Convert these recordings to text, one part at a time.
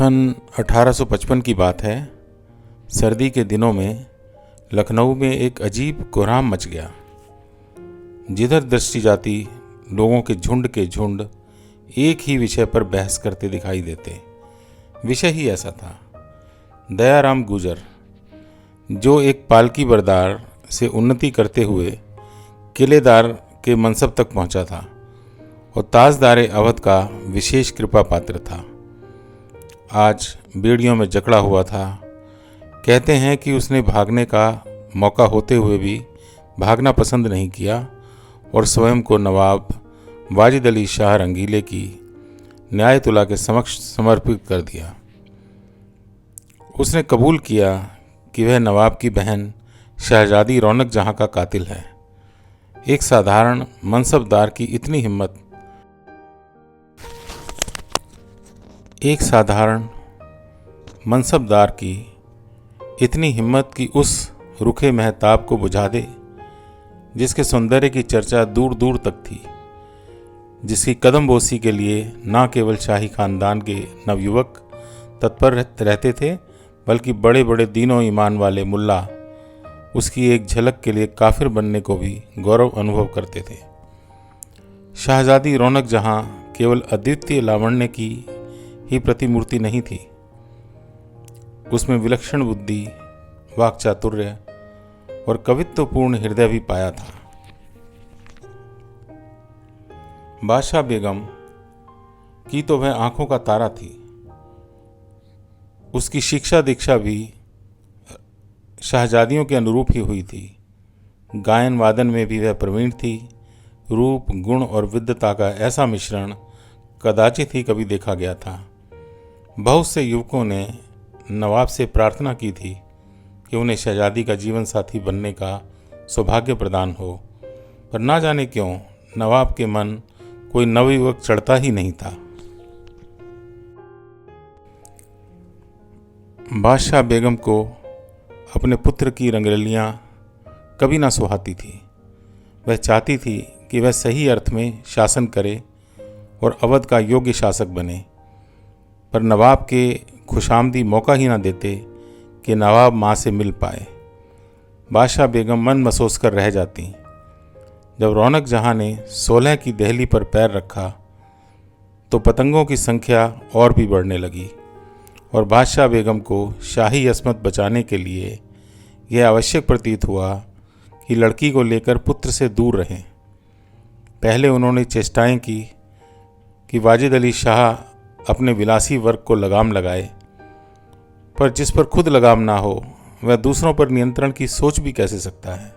सन 1855 की बात है। सर्दी के दिनों में लखनऊ में एक अजीब कोहराम मच गया। जिधर दृष्टि जाती लोगों के झुंड एक ही विषय पर बहस करते दिखाई देते। विषय ही ऐसा था, दयाराम गुजर, जो एक पालकी बरदार से उन्नति करते हुए किलेदार के मनसब तक पहुंचा था और ताजदारे अवध का विशेष कृपा पात्र था। आज बेड़ियों में जकड़ा हुआ था। कहते हैं कि उसने भागने का मौका होते हुए भी भागना पसंद नहीं किया और स्वयं को नवाब वाजिद अली शाह रंगीले की न्यायतुला के समक्ष समर्पित कर दिया। उसने कबूल किया कि वह नवाब की बहन शहजादी रौनक जहां का कातिल है। एक साधारण मनसबदार की इतनी हिम्मत, कि उस रुखे महताब को बुझा दे जिसके सौंदर्य की चर्चा दूर दूर तक थी, जिसकी कदमबोसी के लिए न केवल शाही खानदान के नवयुवक तत्पर रहते थे बल्कि बड़े बड़े दीनों ईमान वाले मुल्ला उसकी एक झलक के लिए काफिर बनने को भी गौरव अनुभव करते थे। शहजादी रौनक जहां केवल अद्वितीय लावण्य की ही प्रतिमूर्ति नहीं थी, उसमें विलक्षण बुद्धि, वाक् चातुर्य और कवित्वपूर्ण हृदय भी पाया था। बादशाह बेगम की तो वह आंखों का तारा थी। उसकी शिक्षा दीक्षा भी शहजादियों के अनुरूप ही हुई थी। गायन वादन में भी वह प्रवीण थी। रूप, गुण और विद्वता का ऐसा मिश्रण कदाचित ही कभी देखा गया था। बहुत से युवकों ने नवाब से प्रार्थना की थी कि उन्हें शहजादी का जीवन साथी बनने का सौभाग्य प्रदान हो, पर ना जाने क्यों नवाब के मन कोई नवयुवक चढ़ता ही नहीं था। बादशाह बेगम को अपने पुत्र की रंगरलियां कभी ना सुहाती थी। वह चाहती थी कि वह सही अर्थ में शासन करे और अवध का योग्य शासक बने, पर नवाब के खुशामदी मौका ही ना देते कि नवाब माँ से मिल पाए। बादशाह बेगम मन महसूस कर रह जाती। जब रौनक जहां ने 16 की दहली पर पैर रखा तो पतंगों की संख्या और भी बढ़ने लगी और बादशाह बेगम को शाही अस्मत बचाने के लिए यह आवश्यक प्रतीत हुआ कि लड़की को लेकर पुत्र से दूर रहें। पहले उन्होंने चेष्टाएं की कि वाजिद अली शाह अपने विलासी वर्ग को लगाम लगाए, पर जिस पर खुद लगाम ना हो वह दूसरों पर नियंत्रण की सोच भी कैसे सकता है।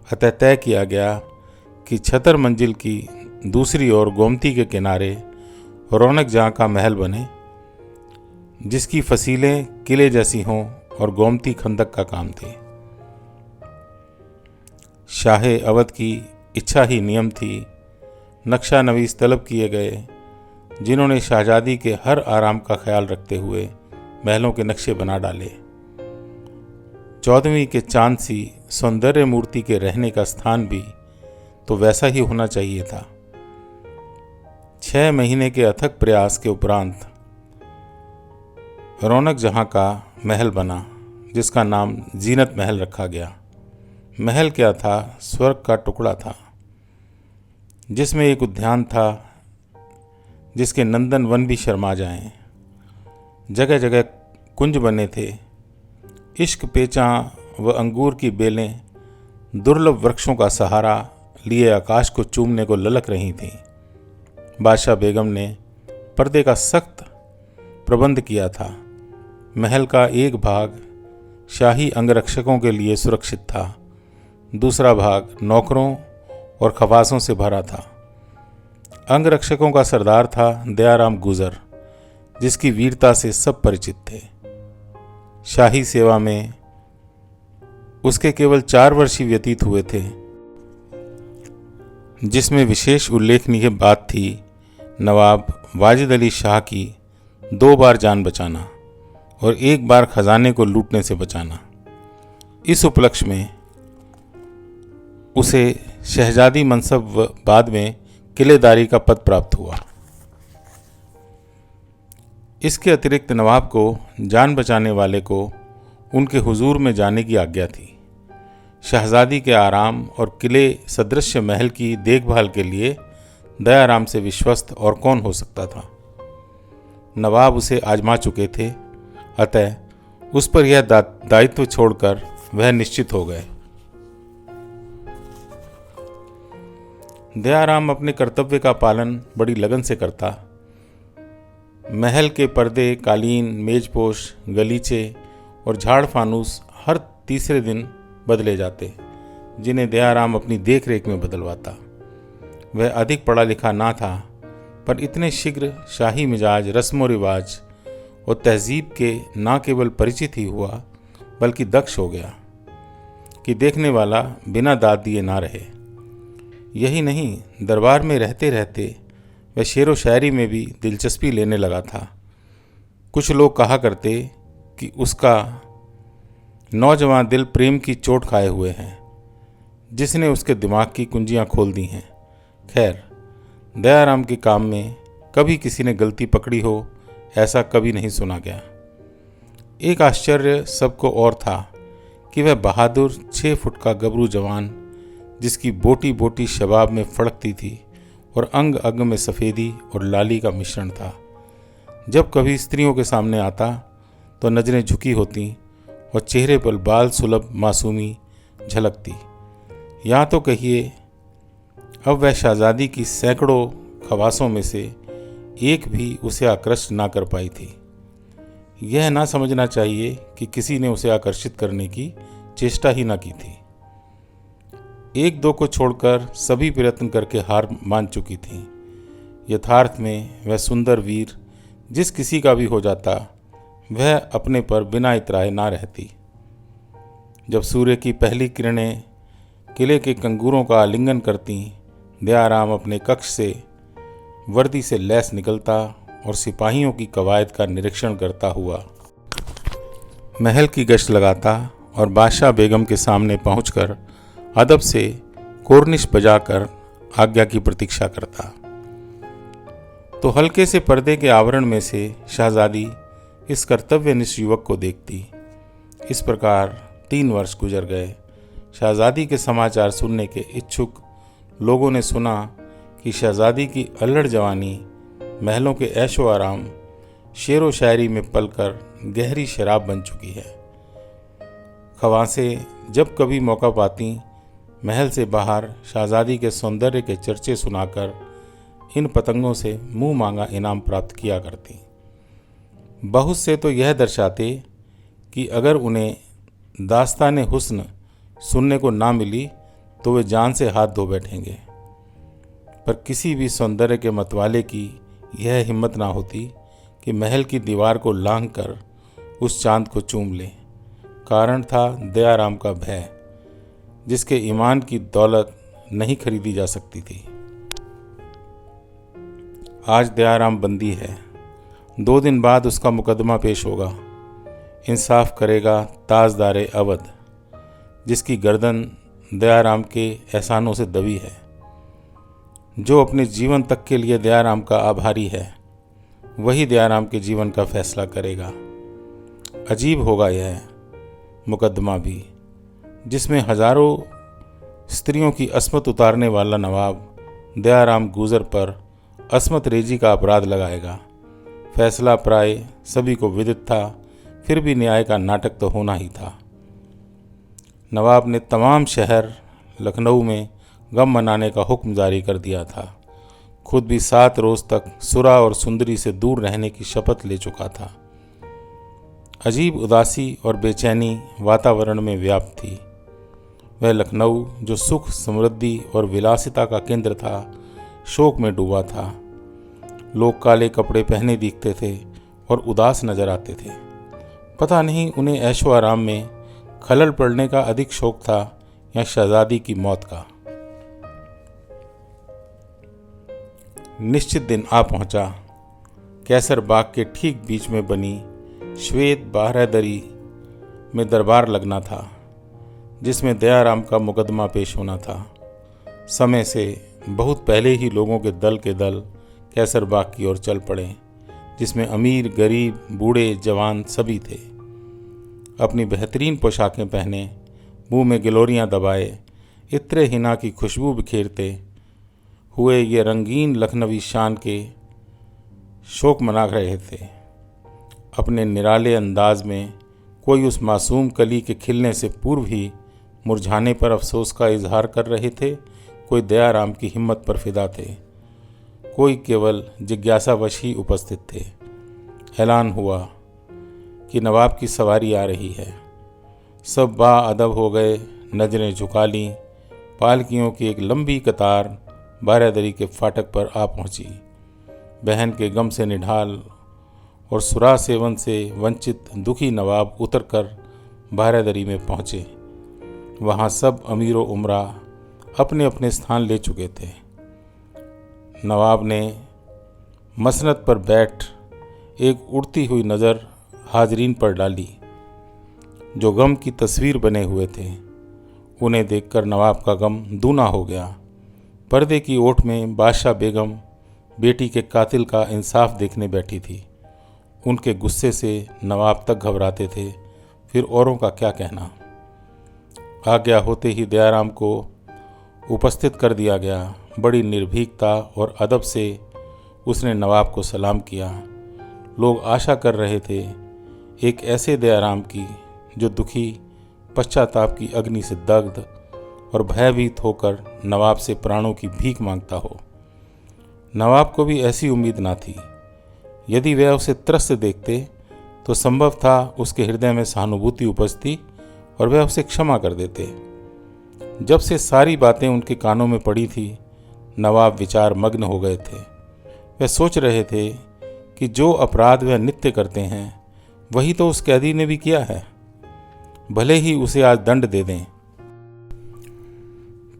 अतः तय किया गया कि 76 मंजिल की दूसरी ओर गोमती के किनारे रौनक जहां का महल बने, जिसकी फसीलें किले जैसी हों और गोमती खंदक का काम थी। शाहे अवध की इच्छा ही नियम थी। नक्शा नवीस तलब किए गए जिन्होंने शहजादी के हर आराम का ख्याल रखते हुए महलों के नक्शे बना डाले। 14वीं के चांद सी सौंदर्य मूर्ति के रहने का स्थान भी तो वैसा ही होना चाहिए था। 6 महीने के अथक प्रयास के उपरांत रौनक जहां का महल बना, जिसका नाम जीनत महल रखा गया। महल क्या था? स्वर्ग का टुकड़ा था, जिसमें एक उद्यान था जिसके नंदन वन भी शर्मा जाएं। जगह जगह कुंज बने थे। इश्क पेचा व अंगूर की बेलें दुर्लभ वृक्षों का सहारा लिए आकाश को चूमने को ललक रही थीं। बादशाह बेगम ने पर्दे का सख्त प्रबंध किया था। महल का एक भाग शाही अंगरक्षकों के लिए सुरक्षित था, दूसरा भाग नौकरों और खवासों से भरा था। अंगरक्षकों का सरदार था दयाराम गुजर, जिसकी वीरता से सब परिचित थे। शाही सेवा में उसके केवल 4 वर्ष ही व्यतीत हुए थे, जिसमें विशेष उल्लेखनीय बात थी नवाब वाजिद अली शाह की 2 बार जान बचाना और 1 बार खजाने को लूटने से बचाना। इस उपलक्ष्य में उसे शहजादी मनसब व बाद में किलेदारी का पद प्राप्त हुआ। इसके अतिरिक्त नवाब को जान बचाने वाले को उनके हुजूर में जाने की आज्ञा थी। शहजादी के आराम और किले सदृश महल की देखभाल के लिए दयाराम से विश्वस्त और कौन हो सकता था। नवाब उसे आजमा चुके थे, अतः उस पर यह दायित्व छोड़कर वह निश्चित हो गए। दयाराम अपने कर्तव्य का पालन बड़ी लगन से करता। महल के पर्दे, कालीन, मेजपोश, गलीचे और झाड़ फानूस हर तीसरे दिन बदले जाते, जिन्हें दयाराम अपनी देख रेख में बदलवाता। वह अधिक पढ़ा लिखा ना था, पर इतने शीघ्र शाही मिजाज, रस्म व रिवाज और तहजीब के न केवल परिचित ही हुआ, बल्कि दक्ष हो गया कि देखने वाला बिना दाद दिए ना रहे। यही नहीं, दरबार में रहते रहते वह शेर व शायरी में भी दिलचस्पी लेने लगा था। कुछ लोग कहा करते कि उसका नौजवान दिल प्रेम की चोट खाए हुए हैं, जिसने उसके दिमाग की कुंजियां खोल दी हैं। खैर, दयाराम के काम में कभी किसी ने गलती पकड़ी हो, ऐसा कभी नहीं सुना गया। एक आश्चर्य सबको और था कि वह बहादुर 6 फुट का गबरू जवान, जिसकी बोटी बोटी शबाब में फड़कती थी और अंग अंग में सफ़ेदी और लाली का मिश्रण था, जब कभी स्त्रियों के सामने आता तो नज़रें झुकी होती और चेहरे पर बाल सुलभ मासूमी झलकती। या तो कहिए, अब वह शहजादी की सैकड़ों खवासों में से एक भी उसे आकृष्ट ना कर पाई थी। यह ना समझना चाहिए कि किसी ने उसे आकर्षित करने की चेष्टा ही ना की थी। एक दो को छोड़कर सभी प्रयत्न करके हार मान चुकी थीं। यथार्थ में वह सुंदर वीर जिस किसी का भी हो जाता, वह अपने पर बिना इतराए ना रहती। जब सूर्य की पहली किरणें किले के कंगूरों का आलिंगन करती, दयाराम अपने कक्ष से वर्दी से लैस निकलता और सिपाहियों की कवायद का निरीक्षण करता हुआ महल की गश्त लगाता और बादशाह बेगम के सामने पहुंचकर अदब से कोर्निश बजाकर आज्ञा की प्रतीक्षा करता। तो हल्के से पर्दे के आवरण में से शहजादी इस कर्तव्यनिष्ठ युवक को देखती। इस प्रकार 3 वर्ष गुजर गए। शहजादी के समाचार सुनने के इच्छुक लोगों ने सुना कि शहजादी की अल्लड़ जवानी महलों के ऐशो आराम, शेर व शायरी में पलकर गहरी शराब बन चुकी है। खवासें जब कभी मौका पाती, महल से बाहर शहजादी के सौंदर्य के चर्चे सुनाकर इन पतंगों से मुंह मांगा इनाम प्राप्त किया करती। बहुत से तो यह दर्शाते कि अगर उन्हें दास्ताने हुस्न सुनने को ना मिली तो वे जान से हाथ धो बैठेंगे, पर किसी भी सौंदर्य के मतवाले की यह हिम्मत ना होती कि महल की दीवार को लांघकर उस चांद को चूम ले। कारण था दयाराम का भय, जिसके ईमान की दौलत नहीं खरीदी जा सकती थी। आज दयाराम बंदी है। 2 दिन बाद उसका मुकदमा पेश होगा। इंसाफ करेगा ताजदारे अवध, जिसकी गर्दन दयाराम के एहसानों से दबी है। जो अपने जीवन तक के लिए दयाराम का आभारी है, वही दयाराम के जीवन का फैसला करेगा। अजीब होगा यह मुकदमा भी, जिसमें हजारों स्त्रियों की अस्मत उतारने वाला नवाब दयाराम गुजर पर अस्मत रेजी का अपराध लगाएगा। फैसला प्राय सभी को विदित था, फिर भी न्याय का नाटक तो होना ही था। नवाब ने तमाम शहर लखनऊ में गम मनाने का हुक्म जारी कर दिया था। खुद भी 7 रोज तक सुरा और सुंदरी से दूर रहने की शपथ ले चुका था। अजीब उदासी और बेचैनी वातावरण में व्याप्त थी। वह लखनऊ, जो सुख, समृद्धि और विलासिता का केंद्र था, शोक में डूबा था। लोग काले कपड़े पहने दिखते थे और उदास नजर आते थे। पता नहीं उन्हें ऐशो आराम में खलल पड़ने का अधिक शौक था या शहजादी की मौत का। निश्चित दिन आ पहुंचा। कैसर बाग के ठीक बीच में बनी श्वेत बारहदरी में दरबार लगना था, जिसमें दयाराम का मुकदमा पेश होना था। समय से बहुत पहले ही लोगों के दल कैसर बाग की ओर चल पड़े। जिसमें अमीर गरीब बूढ़े जवान सभी थे। अपनी बेहतरीन पोशाकें पहने, मुंह में गिलोरियां दबाए, इत्रे हिना की खुशबू बिखेरते हुए ये रंगीन लखनवी शान के शोक मना रहे थे। अपने निराले अंदाज में कोई उस मासूम कली के खिलने से पूर्व ही मुरझाने पर अफसोस का इजहार कर रहे थे, कोई दयाराम की हिम्मत पर फिदा थे, कोई केवल जिज्ञासावश ही उपस्थित थे। ऐलान हुआ कि नवाब की सवारी आ रही है। सब बाअदब हो गए, नजरें झुका लीं। पालकियों की एक लंबी कतार बारादरी के फाटक पर आ पहुंची। बहन के गम से निढाल और सुरा सेवन से वंचित दुखी नवाब उतरकर बारादरी में पहुंचे। वहां सब अमीरो उमरा अपने अपने स्थान ले चुके थे। नवाब ने मसनद पर बैठ एक उड़ती हुई नज़र हाजरीन पर डाली, जो गम की तस्वीर बने हुए थे। उन्हें देखकर नवाब का गम दूना हो गया। पर्दे की ओट में बादशाह बेगम बेटी के कातिल का इंसाफ देखने बैठी थी। उनके गुस्से से नवाब तक घबराते थे, फिर औरों का क्या कहना। आज्ञा होते ही दयाराम को उपस्थित कर दिया गया। बड़ी निर्भीकता और अदब से उसने नवाब को सलाम किया। लोग आशा कर रहे थे एक ऐसे दयाराम की जो दुखी, पश्चाताप की अग्नि से दग्ध और भयभीत होकर नवाब से प्राणों की भीख मांगता हो। नवाब को भी ऐसी उम्मीद ना थी। यदि वह उसे त्रस्त देखते तो संभव था उसके हृदय में सहानुभूति उपजती और वह उसे क्षमा कर देते। जब से सारी बातें उनके कानों में पड़ी थी, नवाब विचार मग्न हो गए थे। वह सोच रहे थे कि जो अपराध वह नित्य करते हैं वही तो उस कैदी ने भी किया है। भले ही उसे आज दंड दे दें,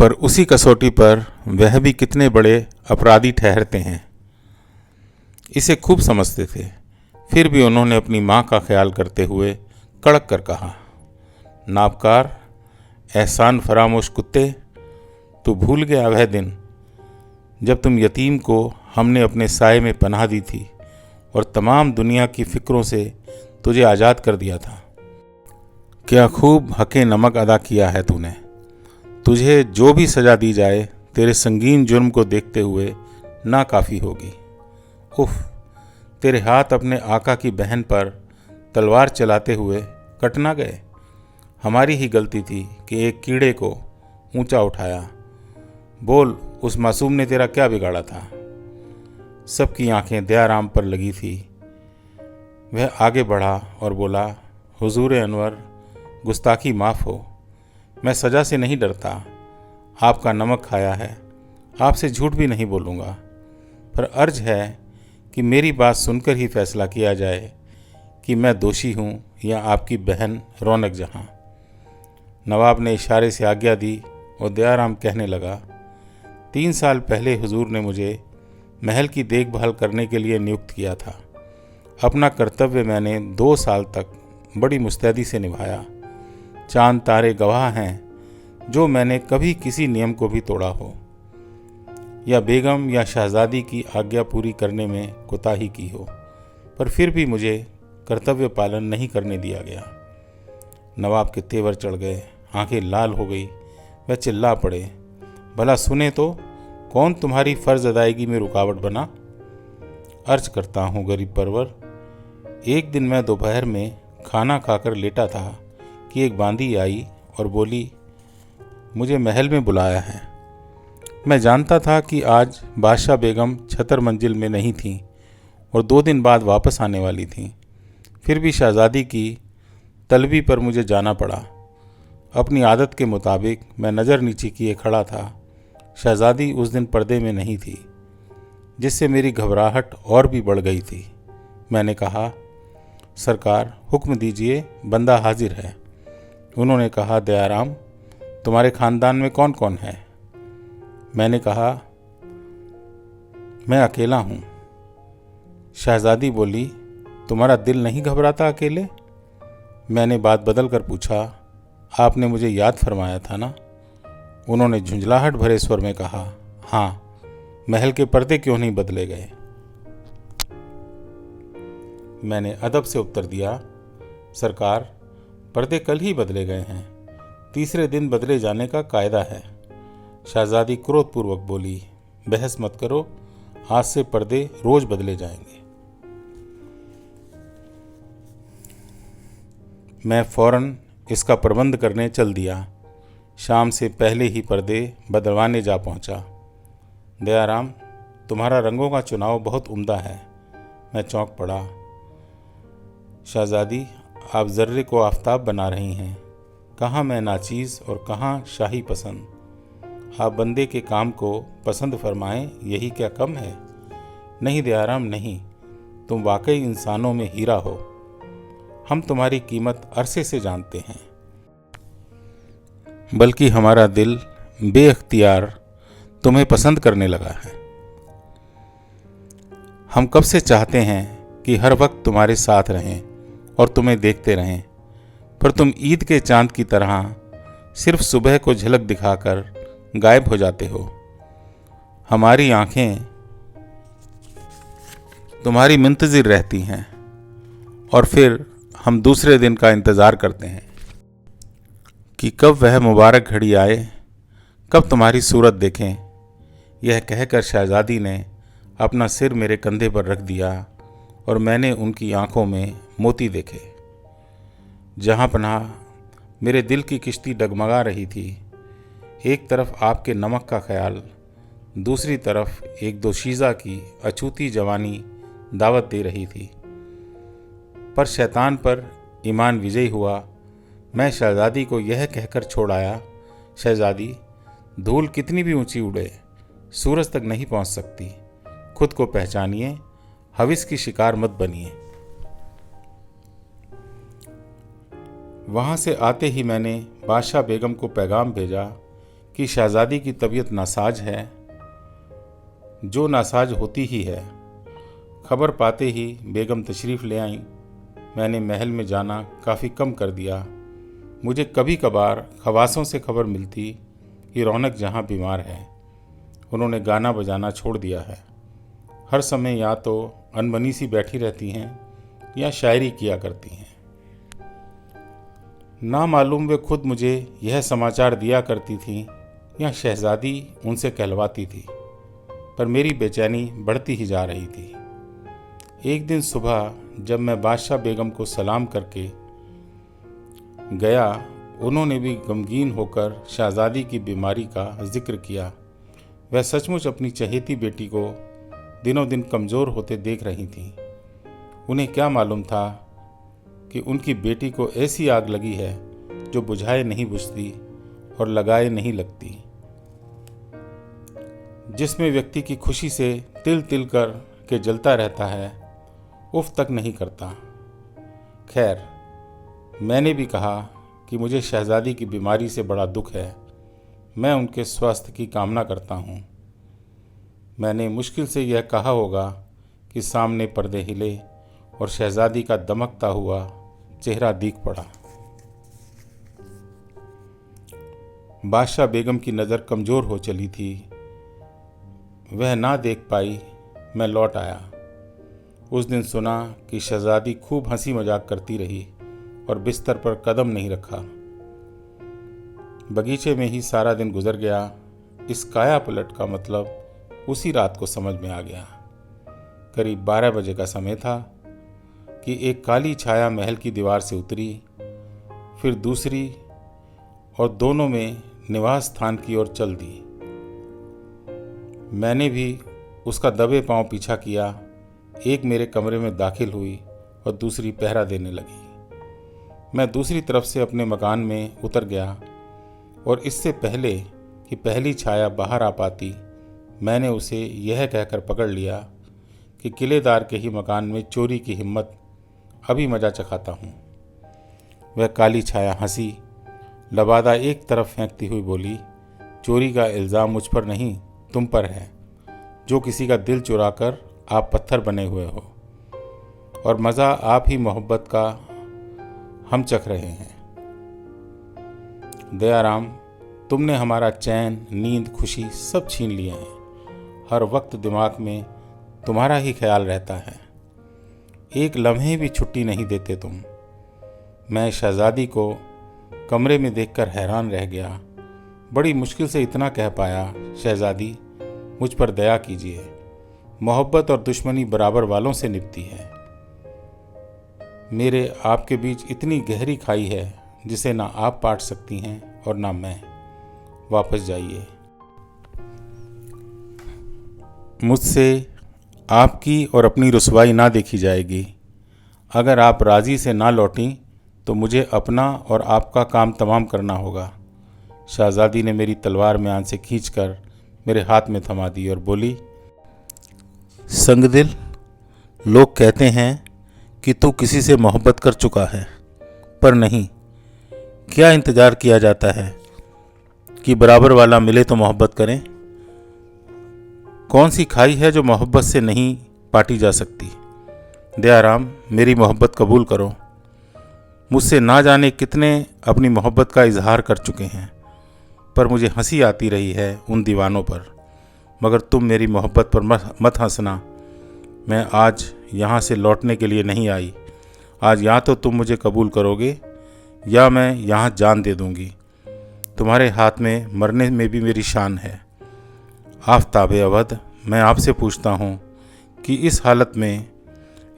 पर उसी कसौटी पर वह भी कितने बड़े अपराधी ठहरते हैं, इसे खूब समझते थे। फिर भी उन्होंने अपनी माँ का ख्याल करते हुए कड़क कर कहा, नाबकार, एहसान फरामोश कुत्ते, तू भूल गया वह दिन जब तुम यतीम को हमने अपने साये में पनाह दी थी और तमाम दुनिया की फिक्रों से तुझे आज़ाद कर दिया था। क्या खूब हक़े नमक अदा किया है तूने। तुझे जो भी सज़ा दी जाए तेरे संगीन जुर्म को देखते हुए ना काफ़ी होगी। उफ, तेरे हाथ अपने आका की बहन पर तलवार चलाते हुए कट ना गए। हमारी ही गलती थी कि एक कीड़े को ऊंचा उठाया। बोल, उस मासूम ने तेरा क्या बिगाड़ा था। सबकी आंखें दयाराम पर लगी थी। वह आगे बढ़ा और बोला, हुजूर अनवर, गुस्ताखी माफ़ हो। मैं सज़ा से नहीं डरता। आपका नमक खाया है, आपसे झूठ भी नहीं बोलूँगा, पर अर्ज है कि मेरी बात सुनकर ही फैसला किया जाए कि मैं दोषी हूँ या आपकी बहन रौनक जहाँ। नवाब ने इशारे से आज्ञा दी और दयाराम कहने लगा, 3 साल पहले हुजूर ने मुझे महल की देखभाल करने के लिए नियुक्त किया था। अपना कर्तव्य मैंने 2 साल तक बड़ी मुस्तैदी से निभाया। चांद तारे गवाह हैं जो मैंने कभी किसी नियम को भी तोड़ा हो या बेगम या शहजादी की आज्ञा पूरी करने में कोताही की हो, पर फिर भी मुझे कर्तव्य पालन नहीं करने दिया गया। नवाब के तेवर चढ़ गए, आंखें लाल हो गई। वह चिल्ला पड़े, भला सुने तो कौन तुम्हारी फ़र्ज अदायगी में रुकावट बना। अर्ज करता हूँ गरीब परवर, एक दिन मैं दोपहर में खाना खाकर लेटा था कि एक बांदी आई और बोली, मुझे महल में बुलाया है। मैं जानता था कि आज बादशाह बेगम छतर मंजिल में नहीं थी और 2 दिन बाद वापस आने वाली थी। फिर भी शहजादी की तलबी पर मुझे जाना पड़ा। अपनी आदत के मुताबिक मैं नज़र नीचे किए खड़ा था। शहजादी उस दिन पर्दे में नहीं थी, जिससे मेरी घबराहट और भी बढ़ गई थी। मैंने कहा, सरकार हुक्म दीजिए, बंदा हाजिर है। उन्होंने कहा, दयाराम, तुम्हारे ख़ानदान में कौन कौन है। मैंने कहा, मैं अकेला हूँ। शहजादी बोली, तुम्हारा दिल नहीं घबराता अकेले। मैंने बात बदल कर पूछा, आपने मुझे याद फरमाया था ना। उन्होंने झुंझलाहट भरे स्वर में कहा, हाँ, महल के पर्दे क्यों नहीं बदले गए। मैंने अदब से उत्तर दिया, सरकार, पर्दे कल ही बदले गए हैं, तीसरे दिन बदले जाने का कायदा है। शहजादी क्रोधपूर्वक बोली, बहस मत करो, आज से पर्दे रोज बदले जाएंगे। मैं फौरन इसका प्रबंध करने चल दिया। शाम से पहले ही पर्दे बदलवाने जा पहुंचा। दयाराम, तुम्हारा रंगों का चुनाव बहुत उम्दा है। मैं चौंक पड़ा। शहजादी, आप जर्रे को आफताब बना रही हैं। कहाँ मैं नाचीज़ और कहाँ शाही पसंद। आप बंदे के काम को पसंद फरमाएं, यही क्या कम है? नहीं दयाराम, नहीं, तुम वाकई इंसानों में हीरा हो। हम तुम्हारी कीमत अरसे से जानते हैं, बल्कि हमारा दिल बेअख्तियार तुम्हें पसंद करने लगा है। हम कब से चाहते हैं कि हर वक्त तुम्हारे साथ रहें और तुम्हें देखते रहें, पर तुम ईद के चांद की तरह सिर्फ सुबह को झलक दिखाकर गायब हो जाते हो। हमारी आंखें तुम्हारी मुंतज़िर रहती हैं और फिर हम दूसरे दिन का इंतज़ार करते हैं कि कब वह मुबारक घड़ी आए, कब तुम्हारी सूरत देखें। यह कहकर शहजादी ने अपना सिर मेरे कंधे पर रख दिया और मैंने उनकी आंखों में मोती देखे। जहाँ पनाह मेरे दिल की किश्ती डगमगा रही थी। एक तरफ आपके नमक का ख्याल, दूसरी तरफ एक दोशीज़ा की अछूती जवानी दावत दे रही थी। पर शैतान पर ईमान विजयी हुआ। मैं शहजादी को यह कहकर छोड़ आया, शहजादी, धूल कितनी भी ऊंची उड़े सूरज तक नहीं पहुंच सकती। खुद को पहचानिए, हविस की शिकार मत बनिए। वहां से आते ही मैंने बादशाह बेगम को पैगाम भेजा कि शहजादी की तबीयत नासाज है, जो नासाज होती ही है। खबर पाते ही बेगम तशरीफ़ ले आईं। मैंने महल में जाना काफ़ी कम कर दिया। मुझे कभी कभार खवासों से खबर मिलती कि रौनक जहाँ बीमार है। उन्होंने गाना बजाना छोड़ दिया है। हर समय या तो अनबनी सी बैठी रहती हैं या शायरी किया करती हैं। ना मालूम वे खुद मुझे यह समाचार दिया करती थीं या शहजादी उनसे कहलवाती थी, पर मेरी बेचैनी बढ़ती ही जा रही थी। एक दिन सुबह जब मैं बादशाह बेगम को सलाम करके गया, उन्होंने भी गमगीन होकर शहजादी की बीमारी का जिक्र किया। वह सचमुच अपनी चहेती बेटी को दिनों दिन कमज़ोर होते देख रही थीं। उन्हें क्या मालूम था कि उनकी बेटी को ऐसी आग लगी है जो बुझाए नहीं बुझती और लगाए नहीं लगती, जिसमें व्यक्ति की खुशी से तिल तिल कर के जलता रहता है, उफ तक नहीं करता। खैर, मैंने भी कहा कि मुझे शहजादी की बीमारी से बड़ा दुख है। मैं उनके स्वास्थ्य की कामना करता हूँ। मैंने मुश्किल से यह कहा होगा कि सामने पर्दे हिले और शहजादी का दमकता हुआ चेहरा दिख पड़ा। बादशाह बेगम की नज़र कमज़ोर हो चली थी। वह ना देख पाई। मैं लौट आया। उस दिन सुना कि शहजादी खूब हंसी मजाक करती रही और बिस्तर पर कदम नहीं रखा। बगीचे में ही सारा दिन गुजर गया। इस काया पलट का मतलब उसी रात को समझ में आ गया। करीब 12 बजे का समय था कि एक काली छाया महल की दीवार से उतरी, फिर दूसरी, और दोनों में निवास स्थान की ओर चल दी। मैंने भी उसका दबे पांव पीछा किया। एक मेरे कमरे में दाखिल हुई और दूसरी पहरा देने लगी। मैं दूसरी तरफ से अपने मकान में उतर गया और इससे पहले कि पहली छाया बाहर आ पाती, मैंने उसे यह कहकर पकड़ लिया कि किलेदार के ही मकान में चोरी की हिम्मत, अभी मजा चखाता हूँ। वह काली छाया हंसी, लबादा एक तरफ फेंकती हुई बोली, चोरी का इल्ज़ाम मुझ पर नहीं, तुम पर है, जो किसी का दिल चुराकर आप पत्थर बने हुए हो, और मज़ा आप ही मोहब्बत का हम चख रहे हैं। दयाराम, तुमने हमारा चैन, नींद, खुशी सब छीन लिए हैं। हर वक्त दिमाग में तुम्हारा ही ख्याल रहता है। एक लम्हे भी छुट्टी नहीं देते तुम। मैं शहजादी को कमरे में देखकर हैरान रह गया। बड़ी मुश्किल से इतना कह पाया, शहजादी मुझ पर दया कीजिए। मोहब्बत और दुश्मनी बराबर वालों से निभती है। मेरे आपके बीच इतनी गहरी खाई है जिसे ना आप पाट सकती हैं और ना मैं। वापस जाइए। मुझसे आपकी और अपनी रुसवाई ना देखी जाएगी। अगर आप राज़ी से ना लौटीं तो मुझे अपना और आपका काम तमाम करना होगा। शहजादी ने मेरी तलवार म्यान से खींचकर मेरे हाथ में थमा दी और बोली, संगदिल, लोग कहते हैं कि तू किसी से मोहब्बत कर चुका है, पर नहीं। क्या इंतज़ार किया जाता है कि बराबर वाला मिले तो मोहब्बत करें? कौन सी खाई है जो मोहब्बत से नहीं पाटी जा सकती? दयाराम, मेरी मोहब्बत कबूल करो। मुझसे ना जाने कितने अपनी मोहब्बत का इजहार कर चुके हैं, पर मुझे हंसी आती रही है उन दीवानों पर। मगर तुम मेरी मोहब्बत पर मत हंसना। मैं आज यहाँ से लौटने के लिए नहीं आई। आज या तो तुम मुझे कबूल करोगे या मैं यहाँ जान दे दूँगी। तुम्हारे हाथ में मरने में भी मेरी शान है। आफ़ताब अवध, मैं आपसे पूछता हूँ कि इस हालत में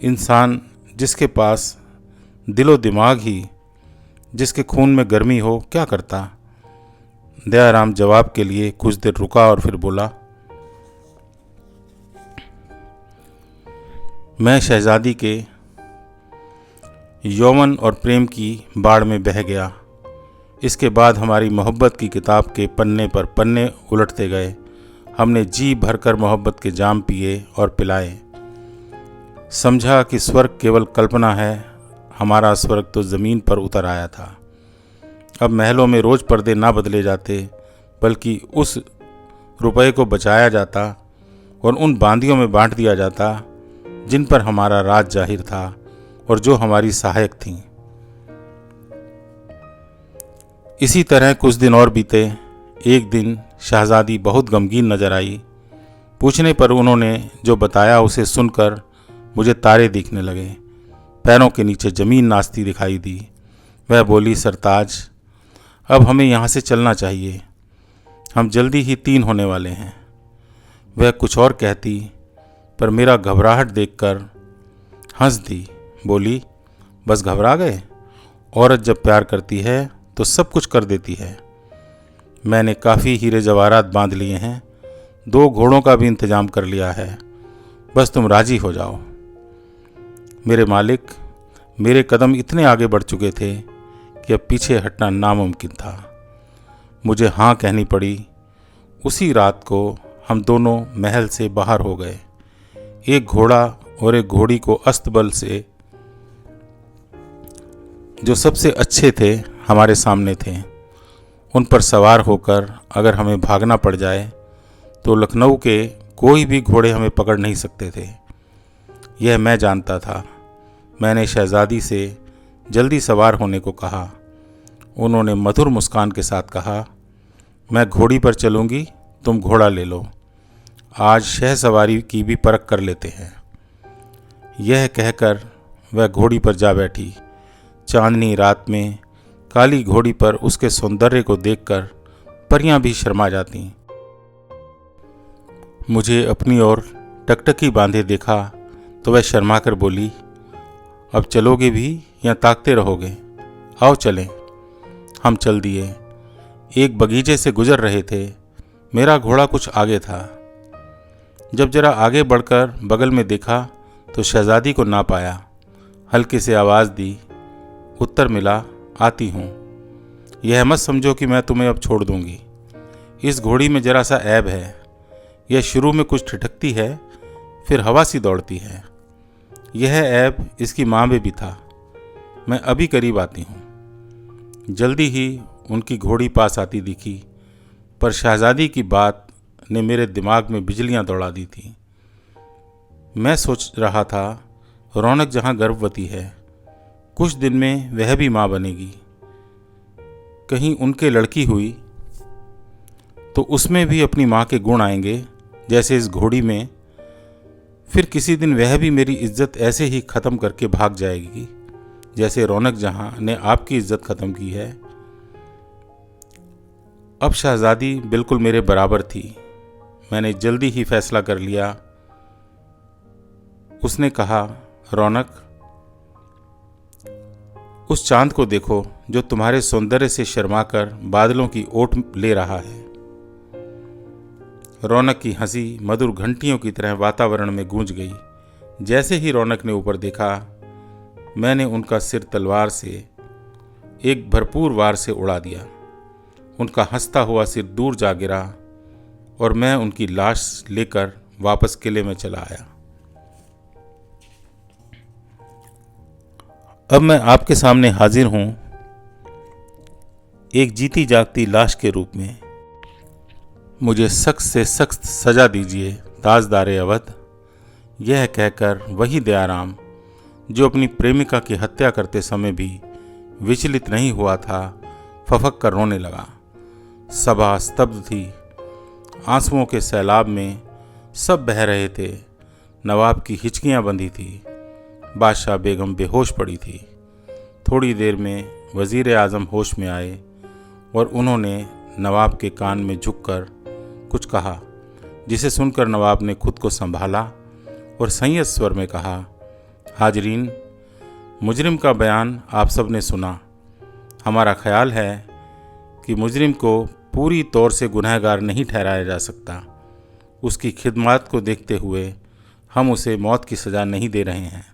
इंसान जिसके पास दिलो दिमाग ही, जिसके खून में गर्मी हो, क्या करता? दयाराम जवाब के लिए कुछ देर रुका और फिर बोला, मैं शहजादी के यौवन और प्रेम की बाढ़ में बह गया। इसके बाद हमारी मोहब्बत की किताब के पन्ने पर पन्ने उलटते गए। हमने जी भरकर मोहब्बत के जाम पिए और पिलाए। समझा कि स्वर्ग केवल कल्पना है। हमारा स्वर्ग तो ज़मीन पर उतर आया था। अब महलों में रोज़ पर्दे ना बदले जाते, बल्कि उस रुपए को बचाया जाता और उन बांदियों में बांट दिया जाता जिन पर हमारा राज जाहिर था और जो हमारी सहायक थीं। इसी तरह कुछ दिन और बीते। एक दिन शहजादी बहुत गमगीन नजर आई। पूछने पर उन्होंने जो बताया उसे सुनकर मुझे तारे दिखने लगे। पैरों के नीचे ज़मीन नाचती दिखाई दी। वह बोली, सरताज, अब हमें यहाँ से चलना चाहिए। हम जल्दी ही 3 होने वाले हैं। वह कुछ और कहती, पर मेरा घबराहट देखकर हंस दी। बोली, बस घबरा गए? औरत जब प्यार करती है तो सब कुछ कर देती है। मैंने काफ़ी हीरे जवाहरात बांध लिए हैं। 2 घोड़ों का भी इंतजाम कर लिया है। बस तुम राजी हो जाओ। मेरे मालिक, मेरे कदम इतने आगे बढ़ चुके थे कि अब पीछे हटना नामुमकिन था। मुझे हाँ कहनी पड़ी। उसी रात को हम दोनों महल से बाहर हो गए। एक घोड़ा और एक घोड़ी को अस्तबल से, जो सबसे अच्छे थे, हमारे सामने थे। उन पर सवार होकर अगर हमें भागना पड़ जाए तो लखनऊ के कोई भी घोड़े हमें पकड़ नहीं सकते थे। यह मैं जानता था। मैंने शहजादी से जल्दी सवार होने को कहा। उन्होंने मधुर मुस्कान के साथ कहा, मैं घोड़ी पर चलूँगी, तुम घोड़ा ले लो। आज शह सवारी की भी परख कर लेते हैं। यह कहकर वह घोड़ी पर जा बैठी। चांदनी रात में काली घोड़ी पर उसके सौंदर्य को देखकर परियां भी शर्मा जातीं। मुझे अपनी ओर टकटकी बांधे देखा तो वह शर्मा कर बोली, अब चलोगे भी या ताकते रहोगे? आओ चलें। हम चल दिए। एक बगीचे से गुजर रहे थे। मेरा घोड़ा कुछ आगे था। जब जरा आगे बढ़कर बगल में देखा तो शहजादी को ना पाया। हल्की से आवाज़ दी। उत्तर मिला, आती हूँ। यह मत समझो कि मैं तुम्हें अब छोड़ दूँगी। इस घोड़ी में जरा सा ऐब है। यह शुरू में कुछ ठिठकती है, फिर हवा सी दौड़ती है। यह ऐब इसकी माँ में भी था। मैं अभी करीब आती हूँ। जल्दी ही उनकी घोड़ी पास आती दिखी, पर शहजादी की बात ने मेरे दिमाग में बिजलियां दौड़ा दी थी। मैं सोच रहा था, रौनक जहाँ गर्भवती है, कुछ दिन में वह भी माँ बनेगी। कहीं उनके लड़की हुई तो उसमें भी अपनी माँ के गुण आएंगे, जैसे इस घोड़ी में। फिर किसी दिन वह भी मेरी इज्जत ऐसे ही ख़त्म करके भाग जाएगी जैसे रौनक जहां ने आपकी इज्जत ख़त्म की है। अब शहजादी बिल्कुल मेरे बराबर थी। मैंने जल्दी ही फैसला कर लिया। उसने कहा, रौनक, उस चांद को देखो जो तुम्हारे सौंदर्य से शर्माकर बादलों की ओट ले रहा है। रौनक की हंसी मधुर घंटियों की तरह वातावरण में गूंज गई। जैसे ही रौनक ने ऊपर देखा, मैंने उनका सिर तलवार से एक भरपूर वार से उड़ा दिया। उनका हंसता हुआ सिर दूर जा गिरा और मैं उनकी लाश लेकर वापस किले में चला आया। अब मैं आपके सामने हाजिर हूं एक जीती जागती लाश के रूप में। मुझे सख्त से सख्त सजा दीजिए ताजदारे अवध। यह कहकर वही दयाराम जो अपनी प्रेमिका की हत्या करते समय भी विचलित नहीं हुआ था, फफक कर रोने लगा। सभा स्तब्ध थी। आंसुओं के सैलाब में सब बह रहे थे। नवाब की हिचकियां बंधी थी। बादशाह बेगम बेहोश पड़ी थी। थोड़ी देर में वज़ीर आज़म होश में आए और उन्होंने नवाब के कान में झुककर कुछ कहा, जिसे सुनकर नवाब ने खुद को संभाला और संयत स्वर में कहा, हाजरीन, मुजरिम का बयान आप सब ने सुना। हमारा ख्याल है कि मुजरिम को पूरी तौर से गुनहगार नहीं ठहराया जा सकता। उसकी खिदमत को देखते हुए हम उसे मौत की सज़ा नहीं दे रहे हैं।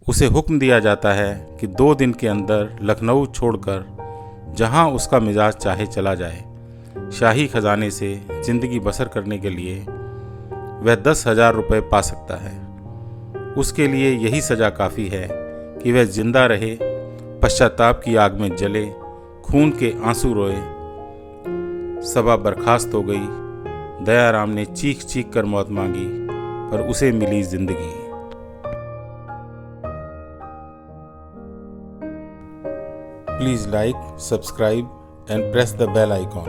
उसे हुक्म दिया जाता है कि 2 दिन के अंदर लखनऊ छोड़कर जहां उसका मिजाज चाहे चला जाए। शाही खजाने से ज़िंदगी बसर करने के लिए वह 10,000 रुपये पा सकता है। उसके लिए यही सज़ा काफ़ी है कि वह जिंदा रहे, पश्चाताप की आग में जले, खून के आंसू रोए। सभा बर्खास्त हो गई। दयाराम ने चीख चीख कर मौत मांगी, पर उसे मिली जिंदगी। Please like, subscribe and press the bell icon.